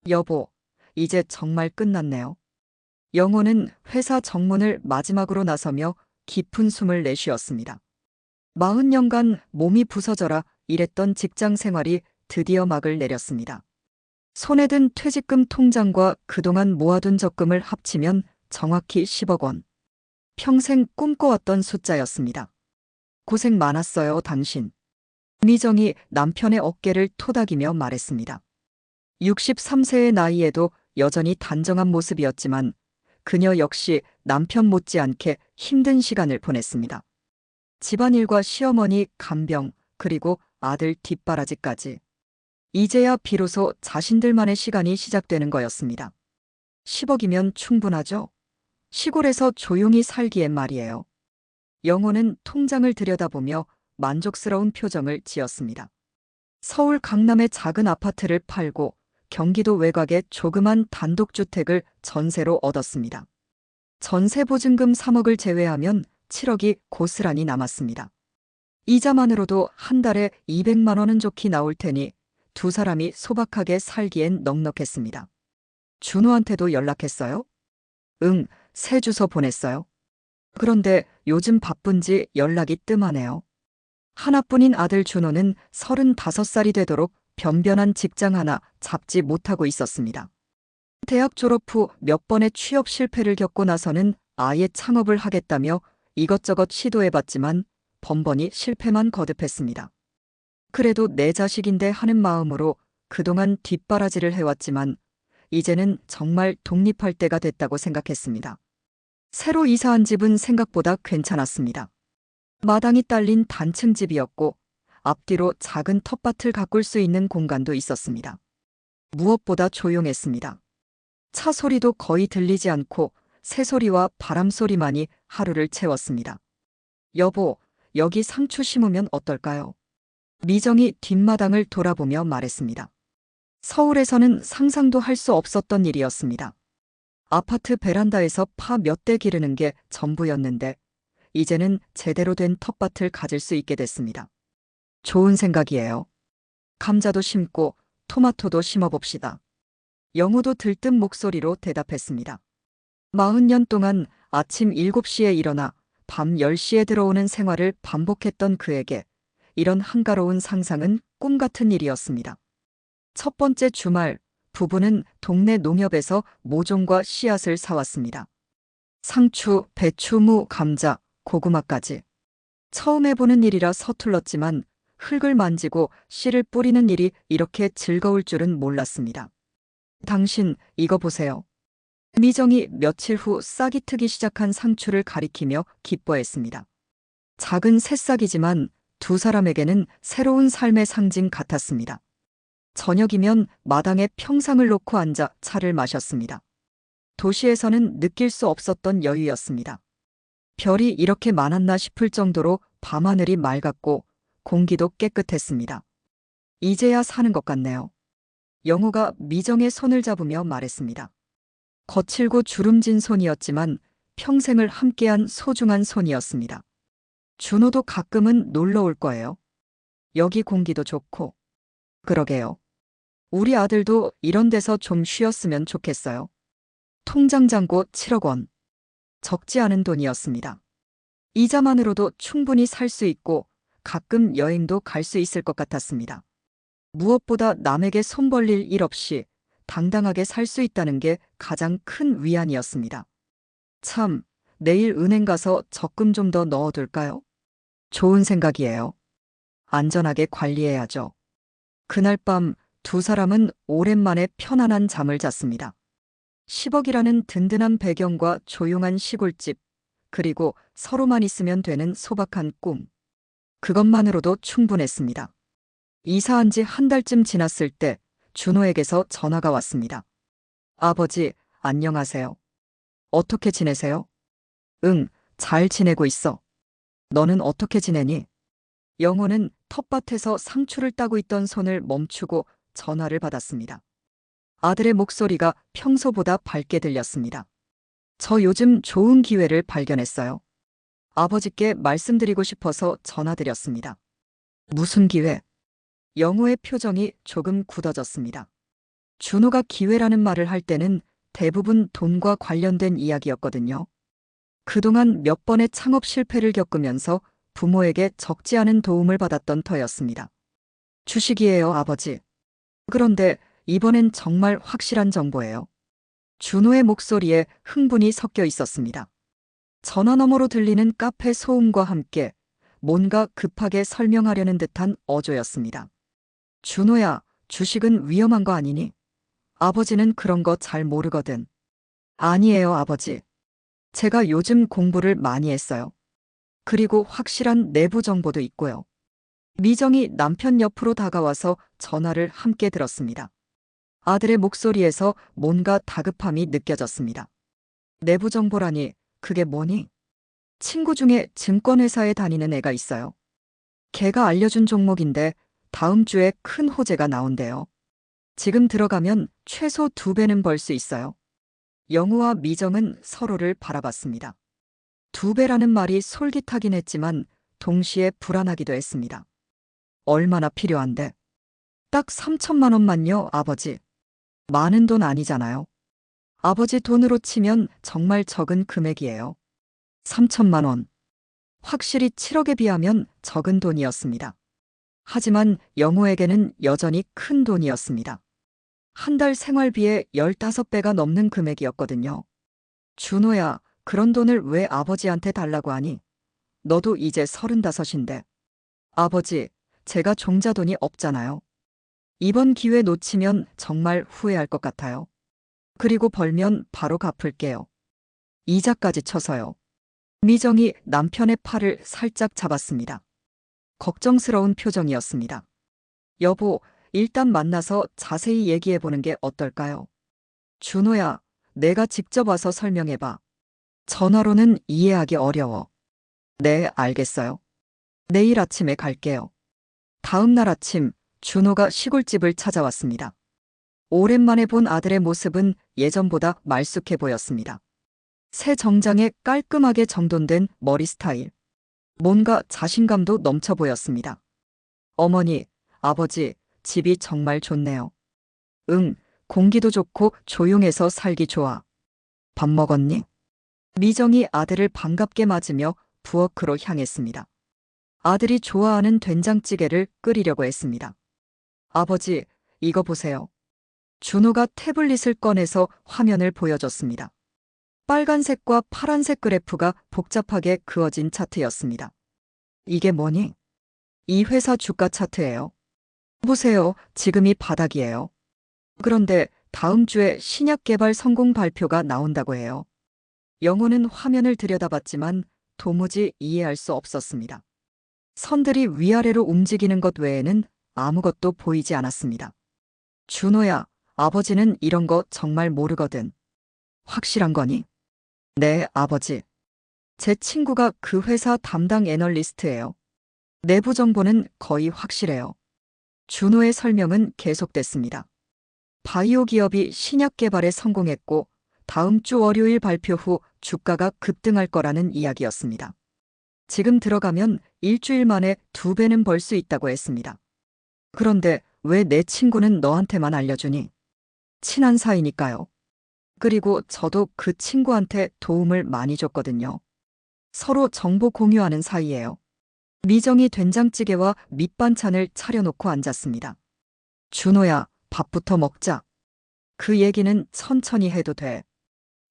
여보, 이제 정말 끝났네요. 영호는 회사 정문을 마지막으로 나서며 깊은 숨을 내쉬었습니다. 40년간 몸이 부서져라 일했던 직장 생활이 드디어 막을 내렸습니다. 손에 든 퇴직금 통장과 그동안 모아둔 적금을 합치면 정확히 10억 원. 평생 꿈꿔왔던 숫자였습니다. 고생 많았어요, 당신. 미정이 남편의 어깨를 토닥이며 말했습니다. 63세의 나이에도 여전히 단정한 모습이었지만 그녀 역시 남편 못지않게 힘든 시간을 보냈습니다. 집안일과 시어머니 간병, 그리고 아들 뒷바라지까지. 이제야 비로소 자신들만의 시간이 시작되는 거였습니다. 10억이면 충분하죠? 시골에서 조용히 살기엔 말이에요. 영호는 통장을 들여다보며 만족스러운 표정을 지었습니다. 서울 강남의 작은 아파트를 팔고 경기도 외곽의 조그만 단독주택을 전세로 얻었습니다. 전세 보증금 3억을 제외하면 7억이 고스란히 남았습니다. 이자만으로도 한 달에 200만 원은 좋게 나올 테니 두 사람이 소박하게 살기엔 넉넉했습니다. 준호한테도 연락했어요? 응, 새 주소 보냈어요. 그런데 요즘 바쁜지 연락이 뜸하네요. 하나뿐인 아들 준호는 35살이 되도록 변변한 직장 하나 잡지 못하고 있었습니다. 대학 졸업 후 몇 번의 취업 실패를 겪고 나서는 아예 창업을 하겠다며 이것저것 시도해봤지만 번번이 실패만 거듭했습니다. 그래도 내 자식인데 하는 마음으로 그동안 뒷바라지를 해왔지만 이제는 정말 독립할 때가 됐다고 생각했습니다. 새로 이사한 집은 생각보다 괜찮았습니다. 마당이 딸린 단층 집이었고 앞뒤로 작은 텃밭을 가꿀 수 있는 공간도 있었습니다. 무엇보다 조용했습니다. 차 소리도 거의 들리지 않고 새소리와 바람 소리만이 하루를 채웠습니다. 여보, 여기 상추 심으면 어떨까요? 미정이 뒷마당을 돌아보며 말했습니다. 서울에서는 상상도 할 수 없었던 일이었습니다. 아파트 베란다에서 파 몇 대 기르는 게 전부였는데 이제는 제대로 된 텃밭을 가질 수 있게 됐습니다. 좋은 생각이에요. 감자도 심고 토마토도 심어봅시다. 영호도 들뜬 목소리로 대답했습니다. 40년 동안 아침 7시에 일어나 밤 10시에 들어오는 생활을 반복했던 그에게 이런 한가로운 상상은 꿈 같은 일이었습니다. 첫 번째 주말, 부부는 동네 농협에서 모종과 씨앗을 사왔습니다. 상추, 배추, 무, 감자, 고구마까지. 처음 해보는 일이라 서툴렀지만 흙을 만지고 씨를 뿌리는 일이 이렇게 즐거울 줄은 몰랐습니다. 당신, 이거 보세요. 미정이 며칠 후 싹이 트기 시작한 상추를 가리키며 기뻐했습니다. 작은 새싹이지만 두 사람에게는 새로운 삶의 상징 같았습니다. 저녁이면 마당에 평상을 놓고 앉아 차를 마셨습니다. 도시에서는 느낄 수 없었던 여유였습니다. 별이 이렇게 많았나 싶을 정도로 밤하늘이 맑았고 공기도 깨끗했습니다. 이제야 사는 것 같네요. 영호가 미정의 손을 잡으며 말했습니다. 거칠고 주름진 손이었지만 평생을 함께한 소중한 손이었습니다. 준호도 가끔은 놀러 올 거예요. 여기 공기도 좋고. 그러게요. 우리 아들도 이런 데서 좀 쉬었으면 좋겠어요. 통장 잔고 7억 원. 적지 않은 돈이었습니다. 이자만으로도 충분히 살 수 있고 가끔 여행도 갈 수 있을 것 같았습니다. 무엇보다 남에게 손 벌릴 일 없이 당당하게 살 수 있다는 게 가장 큰 위안이었습니다. 참, 내일 은행 가서 적금 좀 더 넣어둘까요? 좋은 생각이에요. 안전하게 관리해야죠. 그날 밤 두 사람은 오랜만에 편안한 잠을 잤습니다. 10억이라는 든든한 배경과 조용한 시골집, 그리고 서로만 있으면 되는 소박한 꿈. 그것만으로도 충분했습니다. 이사한 지 한 달쯤 지났을 때 준호에게서 전화가 왔습니다. 아버지, 안녕하세요. 어떻게 지내세요? 응, 잘 지내고 있어. 너는 어떻게 지내니? 영호는 텃밭에서 상추를 따고 있던 손을 멈추고 전화를 받았습니다. 아들의 목소리가 평소보다 밝게 들렸습니다. 저 요즘 좋은 기회를 발견했어요. 아버지께 말씀드리고 싶어서 전화드렸습니다. 무슨 기회? 영호의 표정이 조금 굳어졌습니다. 준호가 기회라는 말을 할 때는 대부분 돈과 관련된 이야기였거든요. 그동안 몇 번의 창업 실패를 겪으면서 부모에게 적지 않은 도움을 받았던 터였습니다. 주식이에요, 아버지. 그런데 이번엔 정말 확실한 정보예요. 준호의 목소리에 흥분이 섞여 있었습니다. 전화 너머로 들리는 카페 소음과 함께 뭔가 급하게 설명하려는 듯한 어조였습니다. 준호야, 주식은 위험한 거 아니니? 아버지는 그런 거 잘 모르거든. 아니에요, 아버지. 제가 요즘 공부를 많이 했어요. 그리고 확실한 내부 정보도 있고요. 미정이 남편 옆으로 다가와서 전화를 함께 들었습니다. 아들의 목소리에서 뭔가 다급함이 느껴졌습니다. 내부 정보라니, 그게 뭐니? 친구 중에 증권회사에 다니는 애가 있어요. 걔가 알려준 종목인데 다음 주에 큰 호재가 나온대요. 지금 들어가면 최소 2배는 벌 수 있어요. 영우와 미정은 서로를 바라봤습니다. 2배라는 말이 솔깃하긴 했지만 동시에 불안하기도 했습니다. 얼마나 필요한데? 딱 3천만 원만요, 아버지. 많은 돈 아니잖아요. 아버지 돈으로 치면 정말 적은 금액이에요. 3천만 원. 확실히 7억에 비하면 적은 돈이었습니다. 하지만 영호에게는 여전히 큰 돈이었습니다. 한 달 생활비의 15배가 넘는 금액이었거든요. 준호야, 그런 돈을 왜 아버지한테 달라고 하니? 너도 이제 35인데. 아버지, 제가 종자돈이 없잖아요. 이번 기회 놓치면 정말 후회할 것 같아요. 그리고 벌면 바로 갚을게요. 이자까지 쳐서요. 미정이 남편의 팔을 살짝 잡았습니다. 걱정스러운 표정이었습니다. 여보, 일단 만나서 자세히 얘기해보는 게 어떨까요? 준호야, 내가 직접 와서 설명해봐. 전화로는 이해하기 어려워. 네, 알겠어요. 내일 아침에 갈게요. 다음 날 아침, 준호가 시골집을 찾아왔습니다. 오랜만에 본 아들의 모습은 예전보다 말쑥해 보였습니다. 새 정장에 깔끔하게 정돈된 머리 스타일. 뭔가 자신감도 넘쳐 보였습니다. 어머니, 아버지, 집이 정말 좋네요. 응, 공기도 좋고 조용해서 살기 좋아. 밥 먹었니? 미정이 아들을 반갑게 맞으며 부엌으로 향했습니다. 아들이 좋아하는 된장찌개를 끓이려고 했습니다. 아버지, 이거 보세요. 준호가 태블릿을 꺼내서 화면을 보여줬습니다. 빨간색과 파란색 그래프가 복잡하게 그어진 차트였습니다. 이게 뭐니? 이 회사 주가 차트예요. 보세요. 지금이 바닥이에요. 그런데 다음 주에 신약 개발 성공 발표가 나온다고 해요. 영호는 화면을 들여다봤지만 도무지 이해할 수 없었습니다. 선들이 위아래로 움직이는 것 외에는 아무것도 보이지 않았습니다. 준호야, 아버지는 이런 거 정말 모르거든. 확실한 거니? 네, 아버지. 제 친구가 그 회사 담당 애널리스트예요. 내부 정보는 거의 확실해요. 준호의 설명은 계속됐습니다. 바이오 기업이 신약 개발에 성공했고 다음 주 월요일 발표 후 주가가 급등할 거라는 이야기였습니다. 지금 들어가면 일주일 만에 2배는 벌 수 있다고 했습니다. 그런데 왜 내 친구는 너한테만 알려주니? 친한 사이니까요. 그리고 저도 그 친구한테 도움을 많이 줬거든요. 서로 정보 공유하는 사이예요. 미정이 된장찌개와 밑반찬을 차려놓고 앉았습니다. 준호야, 밥부터 먹자. 그 얘기는 천천히 해도 돼.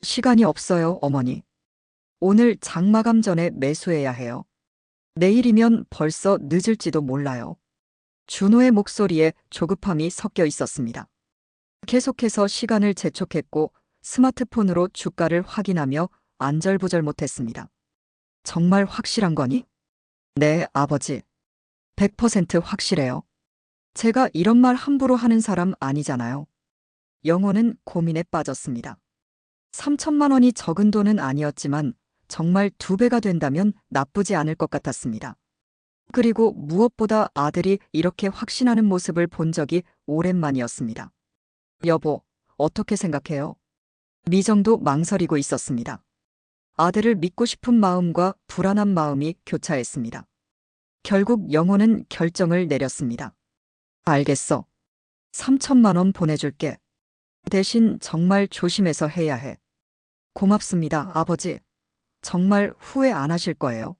시간이 없어요, 어머니. 오늘 장마감 전에 매수해야 해요. 내일이면 벌써 늦을지도 몰라요. 준호의 목소리에 조급함이 섞여 있었습니다. 계속해서 시간을 재촉했고 스마트폰으로 주가를 확인하며 안절부절 못했습니다. 정말 확실한 거니? 네, 아버지. 100% 확실해요. 제가 이런 말 함부로 하는 사람 아니잖아요. 영호는 고민에 빠졌습니다. 3천만 원이 적은 돈은 아니었지만 정말 2배가 된다면 나쁘지 않을 것 같았습니다. 그리고 무엇보다 아들이 이렇게 확신하는 모습을 본 적이 오랜만이었습니다. 여보, 어떻게 생각해요? 미정도 망설이고 있었습니다. 아들을 믿고 싶은 마음과 불안한 마음이 교차했습니다. 결국 영호는 결정을 내렸습니다. 알겠어. 3천만 원 보내줄게. 대신 정말 조심해서 해야 해. 고맙습니다, 아버지. 정말 후회 안 하실 거예요.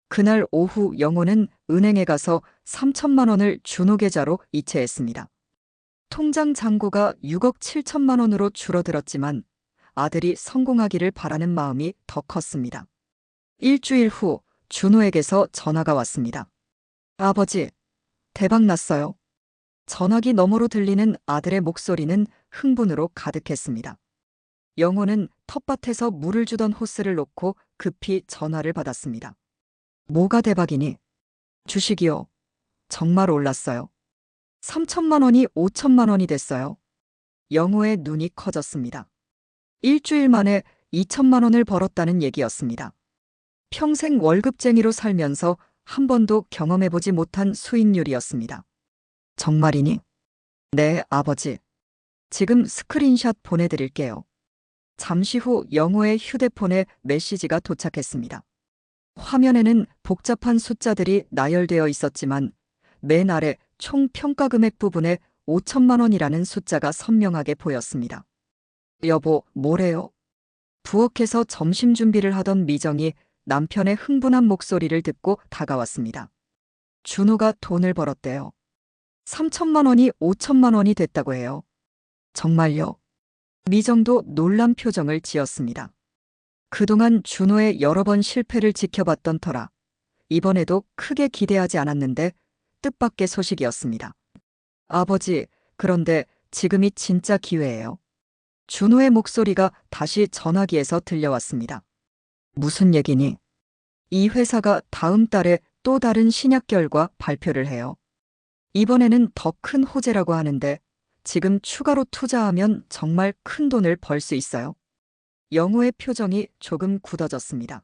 그날 오후 영호는 은행에 가서 3천만 원을 준호 계좌로 이체했습니다. 통장 잔고가 6억 7천만 원으로 줄어들었지만 아들이 성공하기를 바라는 마음이 더 컸습니다. 일주일 후 준호에게서 전화가 왔습니다. 아버지, 대박 났어요. 전화기 너머로 들리는 아들의 목소리는 흥분으로 가득했습니다. 영호는 텃밭에서 물을 주던 호스를 놓고 급히 전화를 받았습니다. 뭐가 대박이니? 주식이요. 정말 올랐어요. 3천만 원이 5천만 원이 됐어요. 영호의 눈이 커졌습니다. 일주일 만에 2천만 원을 벌었다는 얘기였습니다. 평생 월급쟁이로 살면서 한 번도 경험해보지 못한 수익률이었습니다. 정말이니? 네, 아버지. 지금 스크린샷 보내드릴게요. 잠시 후 영호의 휴대폰에 메시지가 도착했습니다. 화면에는 복잡한 숫자들이 나열되어 있었지만 맨 아래 총 평가 금액 부분에 5천만 원이라는 숫자가 선명하게 보였습니다. 여보, 뭐래요? 부엌에서 점심 준비를 하던 미정이 남편의 흥분한 목소리를 듣고 다가왔습니다. 준호가 돈을 벌었대요. 3천만 원이 5천만 원이 됐다고 해요. 정말요? 미정도 놀란 표정을 지었습니다. 그동안 준호의 여러 번 실패를 지켜봤던 터라 이번에도 크게 기대하지 않았는데 뜻밖의 소식이었습니다. 아버지, 그런데 지금이 진짜 기회예요. 준호의 목소리가 다시 전화기에서 들려왔습니다. 무슨 얘기니? 이 회사가 다음 달에 또 다른 신약 결과 발표를 해요. 이번에는 더 큰 호재라고 하는데 지금 추가로 투자하면 정말 큰 돈을 벌 수 있어요. 영호의 표정이 조금 굳어졌습니다.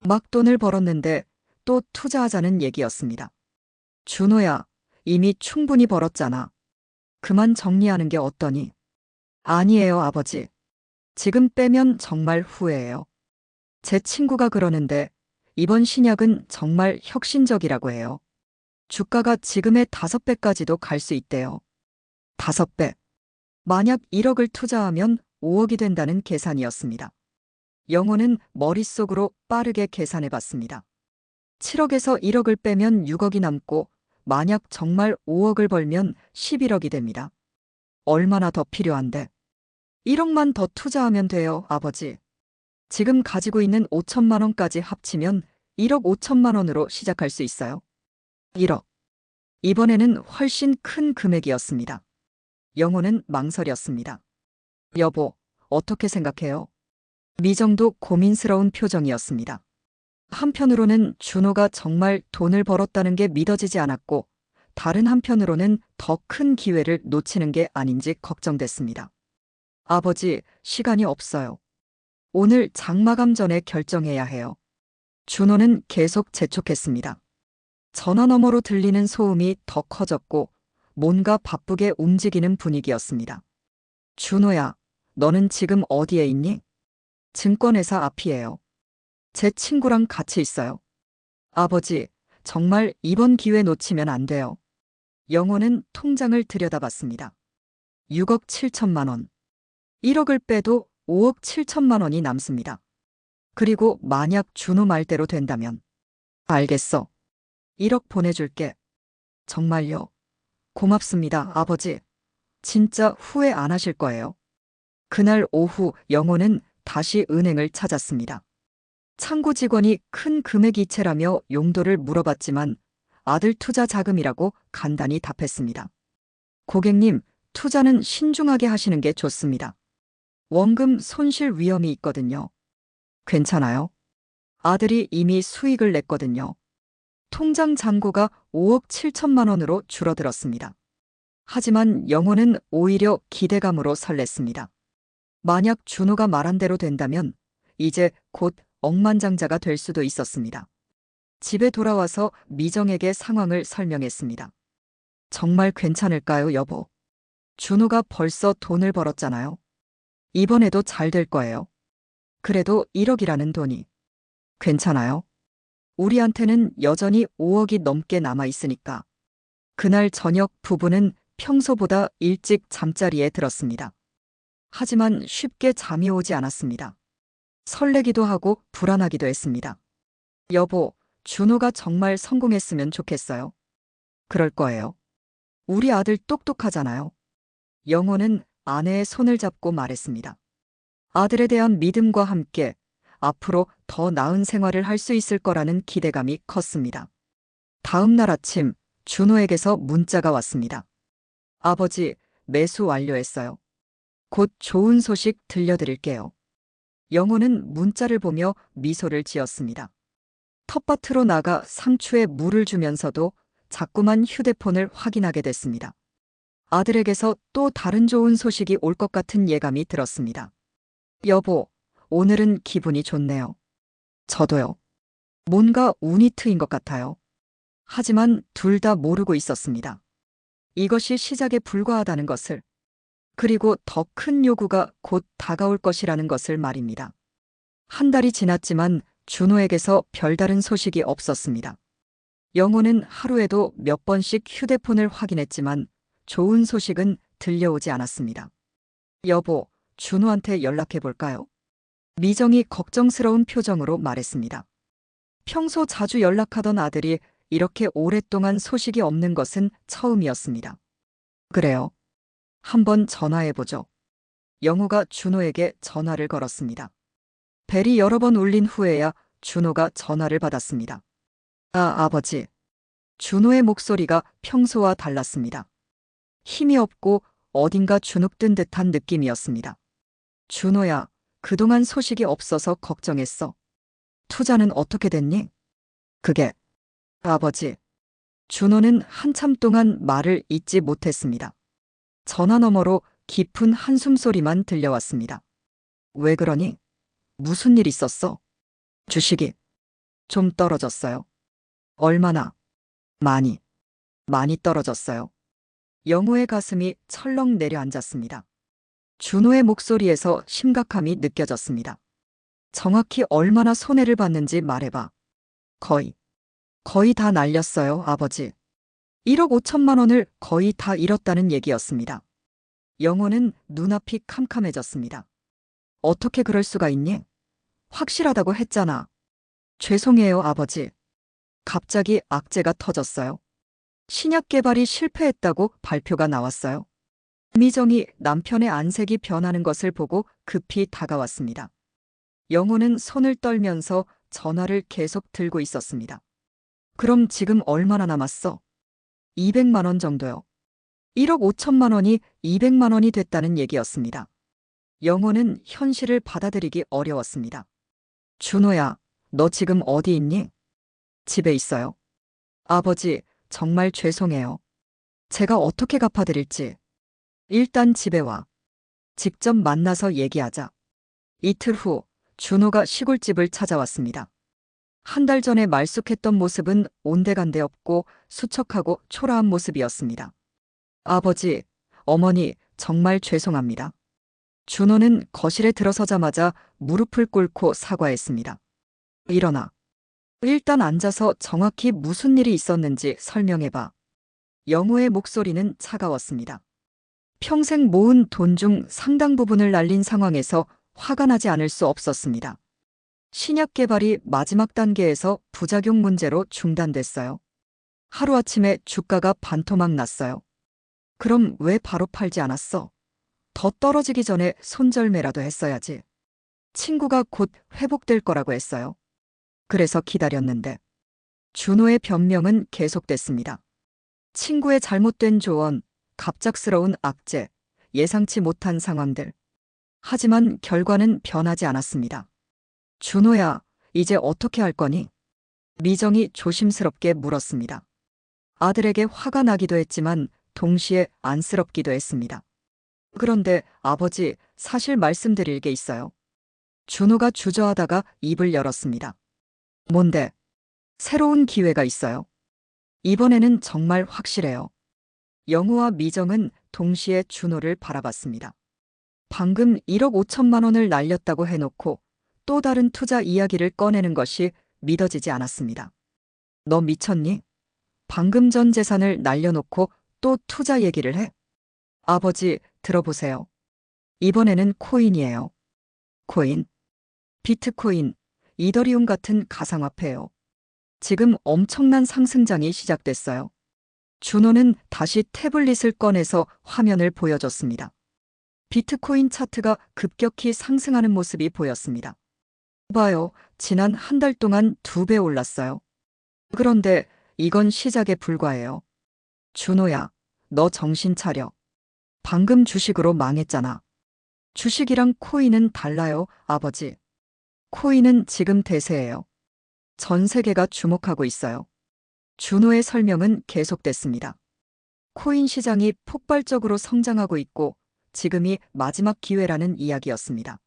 막 돈을 벌었는데 또 투자하자는 얘기였습니다. 준호야, 이미 충분히 벌었잖아. 그만 정리하는 게 어떠니? 아니에요, 아버지. 지금 빼면 정말 후회해요. 제 친구가 그러는데 이번 신약은 정말 혁신적이라고 해요. 주가가 지금의 5배까지도 갈 수 있대요. 5배. 만약 1억을 투자하면 5억이 된다는 계산이었습니다. 영호는 머릿속으로 빠르게 계산해 봤습니다. 7억에서 1억을 빼면 6억이 남고 만약 정말 5억을 벌면 11억이 됩니다. 얼마나 더 필요한데? 1억만 더 투자하면 돼요, 아버지. 지금 가지고 있는 5천만 원까지 합치면 1억 5천만 원으로 시작할 수 있어요. 1억. 이번에는 훨씬 큰 금액이었습니다. 영호는 망설였습니다. 여보, 어떻게 생각해요? 미정도 고민스러운 표정이었습니다. 한편으로는 준호가 정말 돈을 벌었다는 게 믿어지지 않았고, 다른 한편으로는 더 큰 기회를 놓치는 게 아닌지 걱정됐습니다. 아버지, 시간이 없어요. 오늘 장마감 전에 결정해야 해요. 준호는 계속 재촉했습니다. 전화 너머로 들리는 소음이 더 커졌고 뭔가 바쁘게 움직이는 분위기였습니다. 준호야, 너는 지금 어디에 있니? 증권회사 앞이에요. 제 친구랑 같이 있어요. 아버지, 정말 이번 기회 놓치면 안 돼요. 영호는 통장을 들여다봤습니다. 6억 7천만 원. 1억을 빼도 5억 7천만 원이 남습니다. 그리고 만약 준호 말대로 된다면. 알겠어. 1억 보내줄게. 정말요? 고맙습니다, 아버지. 진짜 후회 안 하실 거예요. 그날 오후 영호는 다시 은행을 찾았습니다. 창구 직원이 큰 금액 이체라며 용도를 물어봤지만 아들 투자 자금이라고 간단히 답했습니다. 고객님, 투자는 신중하게 하시는 게 좋습니다. 원금 손실 위험이 있거든요. 괜찮아요? 아들이 이미 수익을 냈거든요. 통장 잔고가 5억 7천만 원으로 줄어들었습니다. 하지만 영호는 오히려 기대감으로 설렜습니다. 만약 준호가 말한 대로 된다면 이제 곧 억만장자가 될 수도 있었습니다. 집에 돌아와서 미정에게 상황을 설명했습니다. 정말 괜찮을까요, 여보? 준호가 벌써 돈을 벌었잖아요. 이번에도 잘 될 거예요. 그래도 1억이라는 돈이. 괜찮아요? 우리한테는 여전히 5억이 넘게 남아 있으니까. 그날 저녁 부부는 평소보다 일찍 잠자리에 들었습니다. 하지만 쉽게 잠이 오지 않았습니다. 설레기도 하고 불안하기도 했습니다. 여보, 준호가 정말 성공했으면 좋겠어요. 그럴 거예요. 우리 아들 똑똑하잖아요. 영호는 아내의 손을 잡고 말했습니다. 아들에 대한 믿음과 함께 앞으로 더 나은 생활을 할 수 있을 거라는 기대감이 컸습니다. 다음 날 아침 준호에게서 문자가 왔습니다. 아버지, 매수 완료했어요. 곧 좋은 소식 들려드릴게요. 영호는 문자를 보며 미소를 지었습니다. 텃밭으로 나가 상추에 물을 주면서도 자꾸만 휴대폰을 확인하게 됐습니다. 아들에게서 또 다른 좋은 소식이 올 것 같은 예감이 들었습니다. 여보, 오늘은 기분이 좋네요. 저도요. 뭔가 운이 트인 것 같아요. 하지만 둘 다 모르고 있었습니다. 이것이 시작에 불과하다는 것을, 그리고 더 큰 요구가 곧 다가올 것이라는 것을 말입니다. 한 달이 지났지만 준호에게서 별다른 소식이 없었습니다. 영호는 하루에도 몇 번씩 휴대폰을 확인했지만 좋은 소식은 들려오지 않았습니다. 여보, 준호한테 연락해 볼까요? 미정이 걱정스러운 표정으로 말했습니다. 평소 자주 연락하던 아들이 이렇게 오랫동안 소식이 없는 것은 처음이었습니다. 그래요. 한번 전화해보죠. 영호가 준호에게 전화를 걸었습니다. 벨이 여러 번 울린 후에야 준호가 전화를 받았습니다. 아버지. 준호의 목소리가 평소와 달랐습니다. 힘이 없고 어딘가 주눅든 듯한 느낌이었습니다. 준호야, 그동안 소식이 없어서 걱정했어. 투자는 어떻게 됐니? 그게, 아버지. 준호는 한참 동안 말을 잇지 못했습니다. 전화 너머로 깊은 한숨 소리만 들려왔습니다. 왜 그러니? 무슨 일 있었어? 주식이 좀 떨어졌어요. 얼마나? 많이 떨어졌어요. 영호의 가슴이 철렁 내려앉았습니다. 준호의 목소리에서 심각함이 느껴졌습니다. 정확히 얼마나 손해를 봤는지 말해봐. 거의 다 날렸어요, 아버지. 1억 5천만 원을 거의 다 잃었다는 얘기였습니다. 영호는 눈앞이 캄캄해졌습니다. 어떻게 그럴 수가 있니? 확실하다고 했잖아. 죄송해요, 아버지. 갑자기 악재가 터졌어요. 신약 개발이 실패했다고 발표가 나왔어요. 미정이 남편의 안색이 변하는 것을 보고 급히 다가왔습니다. 영호는 손을 떨면서 전화를 계속 들고 있었습니다. 그럼 지금 얼마나 남았어? 200만 원 정도요. 1억 5천만 원이 200만 원이 됐다는 얘기였습니다. 영호는 현실을 받아들이기 어려웠습니다. 준호야, 너 지금 어디 있니? 집에 있어요. 아버지, 정말 죄송해요. 제가 어떻게 갚아드릴지. 일단 집에 와. 직접 만나서 얘기하자. 이틀 후, 준호가 시골집을 찾아왔습니다. 한 달 전에 말쑥했던 모습은 온데간데 없고 수척하고 초라한 모습이었습니다. 아버지, 어머니, 정말 죄송합니다. 준호는 거실에 들어서자마자 무릎을 꿇고 사과했습니다. 일어나. 일단 앉아서 정확히 무슨 일이 있었는지 설명해봐. 영호의 목소리는 차가웠습니다. 평생 모은 돈 중 상당 부분을 날린 상황에서 화가 나지 않을 수 없었습니다. 신약 개발이 마지막 단계에서 부작용 문제로 중단됐어요. 하루아침에 주가가 반토막 났어요. 그럼 왜 바로 팔지 않았어? 더 떨어지기 전에 손절매라도 했어야지. 친구가 곧 회복될 거라고 했어요. 그래서 기다렸는데. 준호의 변명은 계속됐습니다. 친구의 잘못된 조언, 갑작스러운 악재, 예상치 못한 상황들. 하지만 결과는 변하지 않았습니다. 준호야, 이제 어떻게 할 거니? 미정이 조심스럽게 물었습니다. 아들에게 화가 나기도 했지만 동시에 안쓰럽기도 했습니다. 그런데 아버지, 사실 말씀드릴 게 있어요. 준호가 주저하다가 입을 열었습니다. 뭔데? 새로운 기회가 있어요. 이번에는 정말 확실해요. 영호와 미정은 동시에 준호를 바라봤습니다. 방금 1억 5천만 원을 날렸다고 해놓고 또 다른 투자 이야기를 꺼내는 것이 믿어지지 않았습니다. 너 미쳤니? 방금 전 재산을 날려놓고 또 투자 얘기를 해? 아버지, 들어보세요. 이번에는 코인이에요. 코인, 비트코인, 이더리움 같은 가상화폐요. 지금 엄청난 상승장이 시작됐어요. 준호는 다시 태블릿을 꺼내서 화면을 보여줬습니다. 비트코인 차트가 급격히 상승하는 모습이 보였습니다. 봐요. 지난 한 달 동안 2배 올랐어요. 그런데 이건 시작에 불과해요. 준호야, 너 정신 차려. 방금 주식으로 망했잖아. 주식이랑 코인은 달라요, 아버지. 코인은 지금 대세예요. 전 세계가 주목하고 있어요. 준호의 설명은 계속됐습니다. 코인 시장이 폭발적으로 성장하고 있고 지금이 마지막 기회라는 이야기였습니다.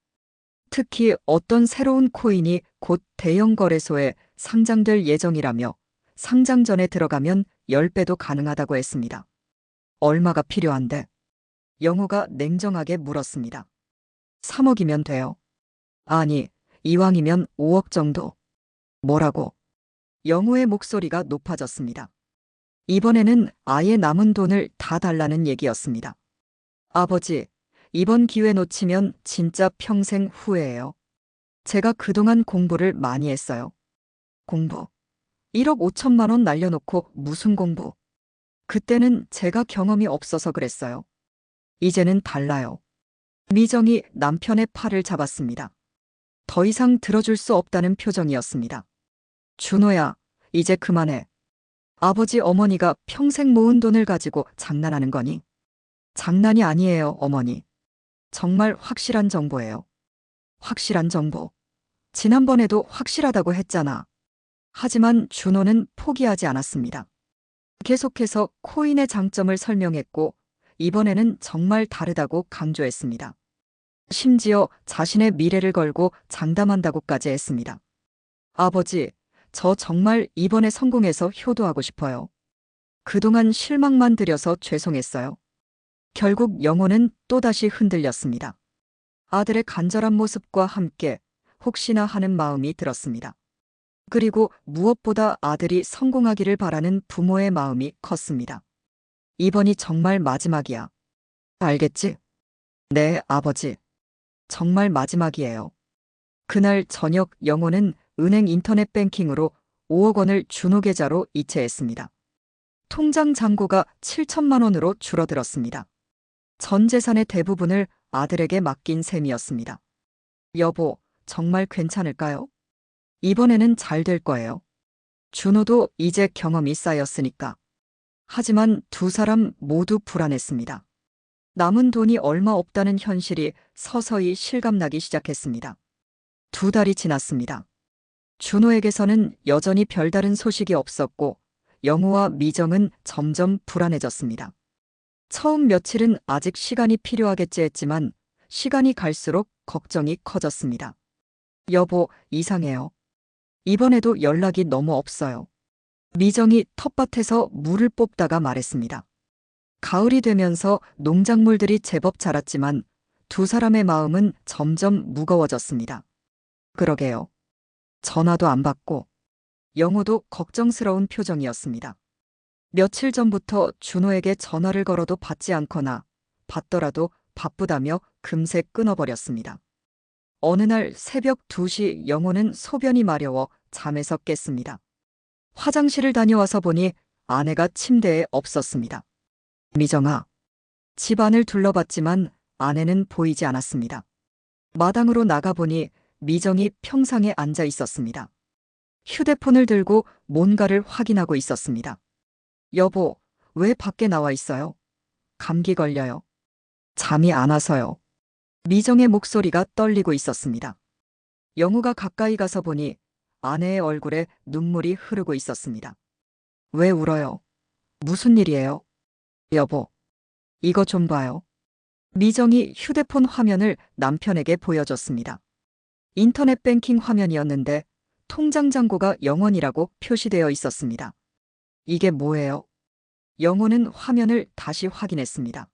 특히 어떤 새로운 코인이 곧 대형 거래소에 상장될 예정이라며 상장 전에 들어가면 10배도 가능하다고 했습니다. 얼마가 필요한데? 영호가 냉정하게 물었습니다. 3억이면 돼요. 아니, 이왕이면 5억 정도. 뭐라고? 영호의 목소리가 높아졌습니다. 이번에는 아예 남은 돈을 다 달라는 얘기였습니다. 아버지, 이번 기회 놓치면 진짜 평생 후회해요. 제가 그동안 공부를 많이 했어요. 공부. 1억 5천만 원 날려놓고 무슨 공부? 그때는 제가 경험이 없어서 그랬어요. 이제는 달라요. 미정이 남편의 팔을 잡았습니다. 더 이상 들어줄 수 없다는 표정이었습니다. 준호야, 이제 그만해. 아버지 어머니가 평생 모은 돈을 가지고 장난하는 거니? 장난이 아니에요, 어머니. 정말 확실한 정보예요. 확실한 정보. 지난번에도 확실하다고 했잖아. 하지만 준호는 포기하지 않았습니다. 계속해서 코인의 장점을 설명했고, 이번에는 정말 다르다고 강조했습니다. 심지어 자신의 미래를 걸고 장담한다고까지 했습니다. 아버지, 저 정말 이번에 성공해서 효도하고 싶어요. 그동안 실망만 드려서 죄송했어요. 결국 영호는 또다시 흔들렸습니다. 아들의 간절한 모습과 함께 혹시나 하는 마음이 들었습니다. 그리고 무엇보다 아들이 성공하기를 바라는 부모의 마음이 컸습니다. 이번이 정말 마지막이야. 알겠지? 네, 아버지. 정말 마지막이에요. 그날 저녁 영호는 은행 인터넷 뱅킹으로 5억 원을 준호 계좌로 이체했습니다. 통장 잔고가 7천만 원으로 줄어들었습니다. 전 재산의 대부분을 아들에게 맡긴 셈이었습니다. 여보, 정말 괜찮을까요? 이번에는 잘 될 거예요. 준호도 이제 경험이 쌓였으니까. 하지만 두 사람 모두 불안했습니다. 남은 돈이 얼마 없다는 현실이 서서히 실감나기 시작했습니다. 2달이 지났습니다. 준호에게서는 여전히 별다른 소식이 없었고 영호와 미정은 점점 불안해졌습니다. 처음 며칠은 아직 시간이 필요하겠지 했지만 시간이 갈수록 걱정이 커졌습니다. 여보, 이상해요. 이번에도 연락이 너무 없어요. 미정이 텃밭에서 물을 뽑다가 말했습니다. 가을이 되면서 농작물들이 제법 자랐지만 두 사람의 마음은 점점 무거워졌습니다. 그러게요. 전화도 안 받고 영호도 걱정스러운 표정이었습니다. 며칠 전부터 준호에게 전화를 걸어도 받지 않거나 받더라도 바쁘다며 금세 끊어버렸습니다. 어느 날 새벽 2시 영호는 소변이 마려워 잠에서 깼습니다. 화장실을 다녀와서 보니 아내가 침대에 없었습니다. 미정아. 집 안을 둘러봤지만 아내는 보이지 않았습니다. 마당으로 나가보니 미정이 평상에 앉아 있었습니다. 휴대폰을 들고 뭔가를 확인하고 있었습니다. 여보, 왜 밖에 나와 있어요? 감기 걸려요. 잠이 안 와서요. 미정의 목소리가 떨리고 있었습니다. 영우가 가까이 가서 보니 아내의 얼굴에 눈물이 흐르고 있었습니다. 왜 울어요? 무슨 일이에요? 여보, 이거 좀 봐요. 미정이 휴대폰 화면을 남편에게 보여줬습니다. 인터넷 뱅킹 화면이었는데 통장 잔고가 0원이라고 표시되어 있었습니다. 이게 뭐예요? 영호는 화면을 다시 확인했습니다.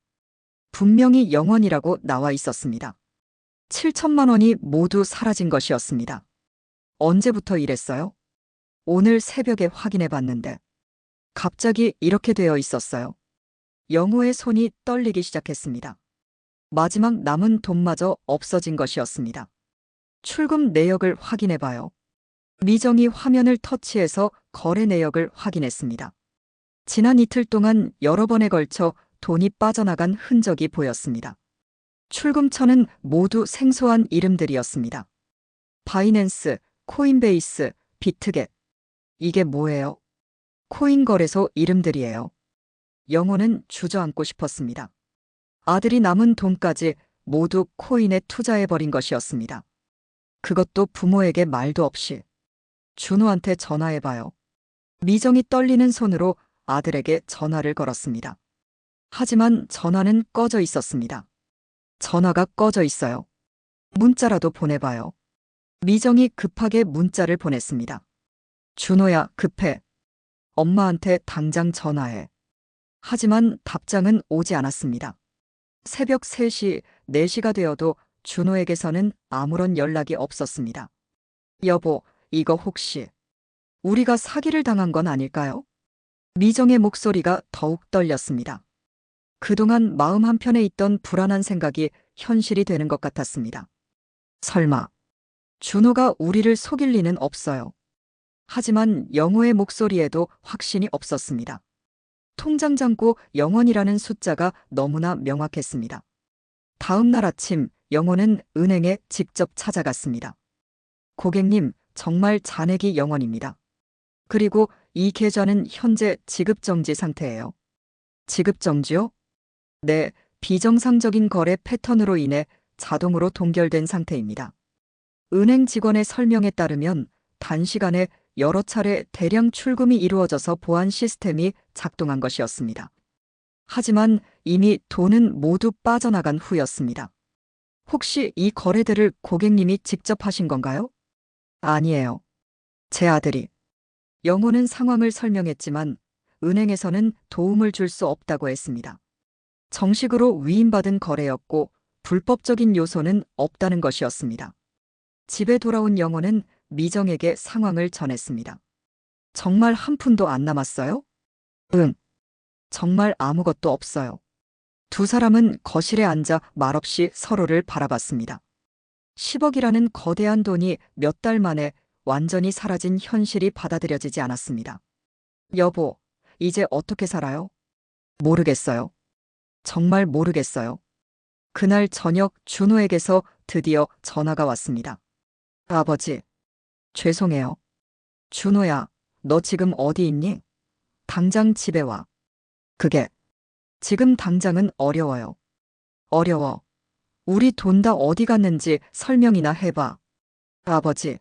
분명히 0원이라고 나와 있었습니다. 7천만 원이 모두 사라진 것이었습니다. 언제부터 이랬어요? 오늘 새벽에 확인해 봤는데 갑자기 이렇게 되어 있었어요. 영호의 손이 떨리기 시작했습니다. 마지막 남은 돈마저 없어진 것이었습니다. 출금 내역을 확인해봐요. 미정이 화면을 터치해서 거래 내역을 확인했습니다. 지난 이틀 동안 여러 번에 걸쳐 돈이 빠져나간 흔적이 보였습니다. 출금처는 모두 생소한 이름들이었습니다. 바이낸스, 코인베이스, 비트겟. 이게 뭐예요? 코인 거래소 이름들이에요. 영호는 주저앉고 싶었습니다. 아들이 남은 돈까지 모두 코인에 투자해버린 것이었습니다. 그것도 부모에게 말도 없이. 준호한테 전화해봐요. 미정이 떨리는 손으로 아들에게 전화를 걸었습니다. 하지만 전화는 꺼져 있었습니다. 전화가 꺼져 있어요. 문자라도 보내봐요. 미정이 급하게 문자를 보냈습니다. 준호야, 급해. 엄마한테 당장 전화해. 하지만 답장은 오지 않았습니다. 새벽 3시, 4시가 되어도 준호에게서는 아무런 연락이 없었습니다. 여보, 이거 혹시 우리가 사기를 당한 건 아닐까요? 미정의 목소리가 더욱 떨렸습니다. 그동안 마음 한편에 있던 불안한 생각이 현실이 되는 것 같았습니다. 설마 준호가 우리를 속일 리는 없어요. 하지만 영호의 목소리에도 확신이 없었습니다. 통장 잔고 0원이라는 숫자가 너무나 명확했습니다. 다음 날 아침 영호는 은행에 직접 찾아갔습니다. 고객님, 정말 잔액이 0원입니다. 그리고 이 계좌는 현재 지급정지 상태예요. 지급정지요? 네, 비정상적인 거래 패턴으로 인해 자동으로 동결된 상태입니다. 은행 직원의 설명에 따르면 단시간에 여러 차례 대량 출금이 이루어져서 보안 시스템이 작동한 것이었습니다. 하지만 이미 돈은 모두 빠져나간 후였습니다. 혹시 이 거래들을 고객님이 직접 하신 건가요? 아니에요. 제 아들이. 영호는 상황을 설명했지만 은행에서는 도움을 줄 수 없다고 했습니다. 정식으로 위임받은 거래였고 불법적인 요소는 없다는 것이었습니다. 집에 돌아온 영호는 미정에게 상황을 전했습니다. 정말 한 푼도 안 남았어요? 응. 정말 아무것도 없어요. 두 사람은 거실에 앉아 말없이 서로를 바라봤습니다. 10억이라는 거대한 돈이 몇 달 만에 완전히 사라진 현실이 받아들여지지 않았습니다. 여보, 이제 어떻게 살아요? 모르겠어요. 정말 모르겠어요. 그날 저녁 준호에게서 드디어 전화가 왔습니다. 아버지, 죄송해요. 준호야, 너 지금 어디 있니? 당장 집에 와. 그게, 지금 당장은 어려워요. 어려워. 우리 돈 다 어디 갔는지 설명이나 해봐. 아버지,